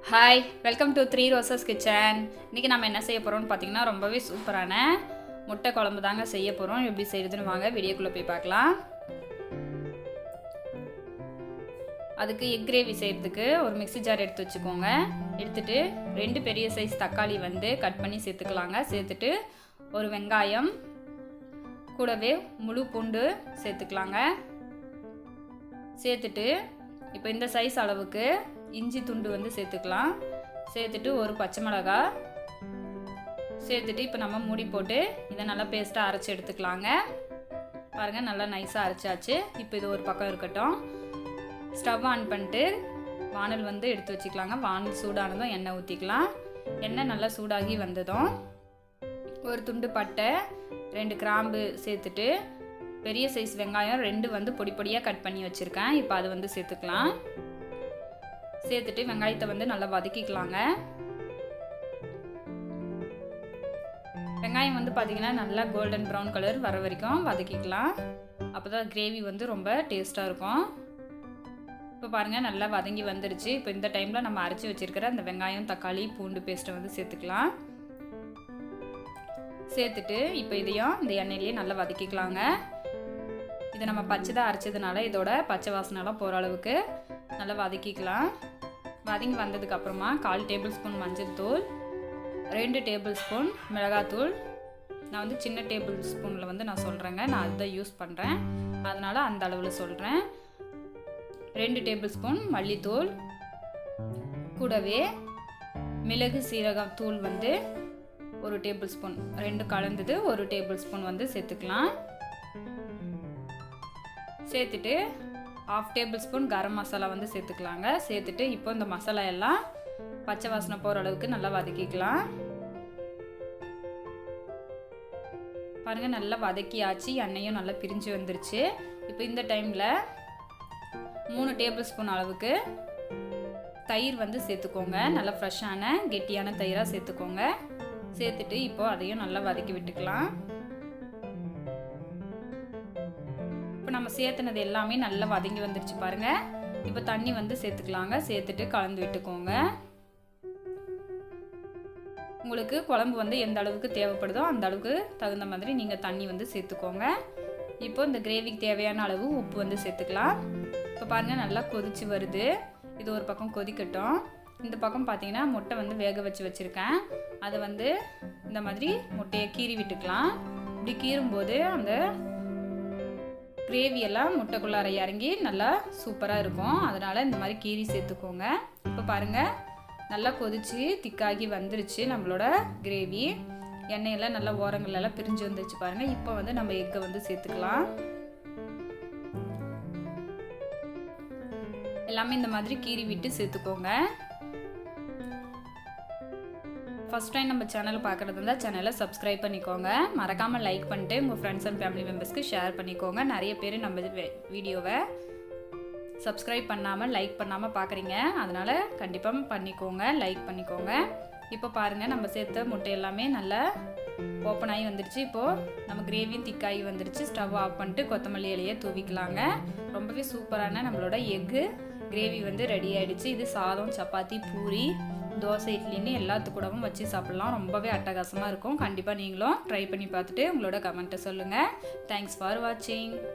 Hi, welcome to 3 roses kitchen. இன்றைக்கி நம்ம என்ன செய்ய போகிறோம்னு பார்த்தீங்கன்னா ரொம்பவே சூப்பரான முட்டை குழம்பு தாங்க செய்ய போகிறோம். எப்படி செய்யுதுன்னு வாங்க வீடியோக்குள்ளே போய் பார்க்கலாம். அதுக்கு எக் கிரேவி செய்கிறதுக்கு ஒரு மிக்ஸி ஜார் எடுத்து வச்சுக்கோங்க. எடுத்துகிட்டு 2 பெரிய சைஸ் தக்காளி கட் பண்ணி சேர்த்துக்கலாங்க. சேர்த்துட்டு ஒரு வெங்காயம் கூடவே முழு பூண்டு சேர்த்துக்கலாங்க. சேர்த்துட்டு இப்போ இந்த சைஸ் அளவுக்கு இஞ்சி துண்டு சேர்த்துக்கலாம். சேர்த்துட்டு ஒரு பச்சை மிளகா சேர்த்துட்டு இப்போ நம்ம மூடி போட்டு இதை நல்லா பேஸ்ட்டாக அரைச்சி எடுத்துக்கலாங்க. பாருங்கள், நல்லா நைஸாக அரைச்சாச்சு. இப்போ இது ஒரு பக்கம் இருக்கட்டும். ஸ்டவ் ஆன் பண்ணிட்டு வானல் எடுத்து வச்சுக்கலாங்க. வானல் சூடானதும் எண்ணெய் ஊற்றிக்கலாம். எண்ணெய் நல்லா சூடாகி வந்ததும் ஒரு துண்டு பட்டை 2 கிராம்பு சேர்த்துட்டு பெரிய சைஸ் வெங்காயம் 2 பொடி பொடியாக கட் பண்ணி வச்சுருக்கேன். இப்போ அது சேர்த்துக்கலாம். சேர்த்துட்டு வெங்காயத்தை நல்லா வதக்கிக்கலாங்க. வெங்காயம் பார்த்தீங்கன்னா நல்லா கோல்டன் ப்ரௌன் கலர் வர வரைக்கும் வதக்கிக்கலாம். அப்போ தான் கிரேவி ரொம்ப டேஸ்ட்டாக இருக்கும். இப்போ பாருங்கள், நல்லா வதங்கி வந்துடுச்சு. இப்போ இந்த டைமில் நம்ம அரைச்சி வச்சுருக்கிற அந்த வெங்காயம் தக்காளி பூண்டு பேஸ்ட்டை சேர்த்துக்கலாம். சேர்த்துட்டு இப்போ இதையும் இந்த எண்ணெயிலேயே நல்லா வதக்கிக்கலாங்க. இதை நம்ம பச்சைதாக அரைச்சதுனால இதோட பச்சை வாசனைலாம் போகிற அளவுக்கு நல்லா வதக்கிக்கலாம். வதங்கி வந்ததுக்கப்புறமா 1/4 டேபிள் ஸ்பூன் மஞ்சள் தூள், 2 டேபிள் ஸ்பூன் மிளகாத்தூள். நான் சின்ன டேபிள் ஸ்பூனில் நான் சொல்கிறேங்க. நான் அதுதான் யூஸ் பண்ணுறேன், அதனால் அந்த அளவில் சொல்கிறேன். 2 டேபிள் ஸ்பூன் மல்லித்தூள், கூடவே மிளகு சீரகம் தூள் 1 டேபிள் ஸ்பூன், 2 கலந்தது 1 டேபிள் ஸ்பூன் சேர்த்துக்கலாம். சேர்த்துட்டு 1/2 டேபிள் ஸ்பூன் கரம் மசாலா சேர்த்துக்கலாங்க. சேர்த்துட்டு இப்போ இந்த மசாலா எல்லாம் பச்சை வாசனை போகிற அளவுக்கு நல்லா வதக்கிக்கலாம். பாருங்கள், நல்லா வதக்கியாச்சு. எண்ணெயும் நல்லா பிரிஞ்சு வந்துருச்சு. இப்போ இந்த டைமில் 3 டேபிள் ஸ்பூன் அளவுக்கு தயிர் சேர்த்துக்கோங்க. நல்லா ஃப்ரெஷ்ஷான கெட்டியான தயிராக சேர்த்துக்கோங்க. சேர்த்துட்டு இப்போ அதையும் நல்லா வதக்கி விட்டுக்கலாம். இப்போ நம்ம சேர்த்துனது எல்லாமே நல்லா வதங்கி வந்துருச்சு பாருங்கள். இப்போ தண்ணி சேர்த்துக்கலாங்க. சேர்த்துட்டு கலந்து விட்டுக்கோங்க. உங்களுக்கு குழம்பு எந்த அளவுக்கு தேவைப்படுதோ அந்த அளவுக்கு தகுந்த மாதிரி நீங்கள் தண்ணி சேர்த்துக்கோங்க. இப்போ இந்த கிரேவிக்கு தேவையான அளவு உப்பு சேர்த்துக்கலாம். இப்போ பாருங்கள், நல்லா கொதிச்சு வருது. இது ஒரு பக்கம் கொதிக்கட்டும். இந்த பக்கம் பார்த்தீங்கன்னா முட்டை வேக வச்சுருக்கேன். அதை இந்த மாதிரி முட்டையை கீறி விட்டுக்கலாம். இப்படி கீறும்போது அந்த கிரேவியெல்லாம் முட்டைக்குள்ளார இறங்கி நல்லா சூப்பராக இருக்கும். அதனால் இந்த மாதிரி கீரி சேர்த்துக்கோங்க. இப்போ பாருங்கள், நல்லா கொதிச்சு திக்காகி வந்துருச்சு நம்மளோட கிரேவி. எண்ணெயெல்லாம் நல்லா ஓரங்கள்லாம் பிரிஞ்சு வந்துருச்சு பாருங்கள். இப்போ நம்ம எக்கை சேர்த்துக்கலாம். எல்லாமே இந்த மாதிரி கீறி விட்டு சேர்த்துக்கோங்க. ஃபஸ்ட் டைம் நம்ம சேனல் பார்க்குறது இருந்தால் சேனலை சப்ஸ்கிரைப் பண்ணிக்கோங்க. மறக்காமல் லைக் பண்ணிட்டு உங்கள் ஃப்ரெண்ட்ஸ் அண்ட் ஃபேமிலி மெம்பர்ஸ்க்கு ஷேர் பண்ணிக்கோங்க. நிறைய பேர் நம்ம வீடியோவை சப்ஸ்கிரைப் பண்ணாமல் லைக் பண்ணாமல் பார்க்குறீங்க. அதனால் கண்டிப்பாக பண்ணிக்கோங்க, லைக் பண்ணிக்கோங்க. இப்போ பாருங்கள், நம்ம சேர்த்த முட்டை எல்லாமே நல்லா ஓப்பன் ஆகி வந்துடுச்சு. இப்போது நம்ம கிரேவியும் திக்காகி வந்துடுச்சு. ஸ்டவ் ஆஃப் பண்ணிட்டு கொத்தமல்லி இலையை தூவிக்கலாங்க. ரொம்பவே சூப்பரான நம்மளோட எக்கு கிரேவி ரெடி ஆகிடுச்சு. இது சாதம், சப்பாத்தி, பூரி, தோசை, இட்லின்னு எல்லாத்துக்கூடவும் வச்சு சாப்பிட்லாம். ரொம்பவே அட்டகாசமாக இருக்கும். கண்டிப்பாக நீங்களும் ட்ரை பண்ணி பார்த்துட்டு உங்களோட கமெண்ட்டை சொல்லுங்கள். தேங்க்ஸ் ஃபார் வாட்சிங்.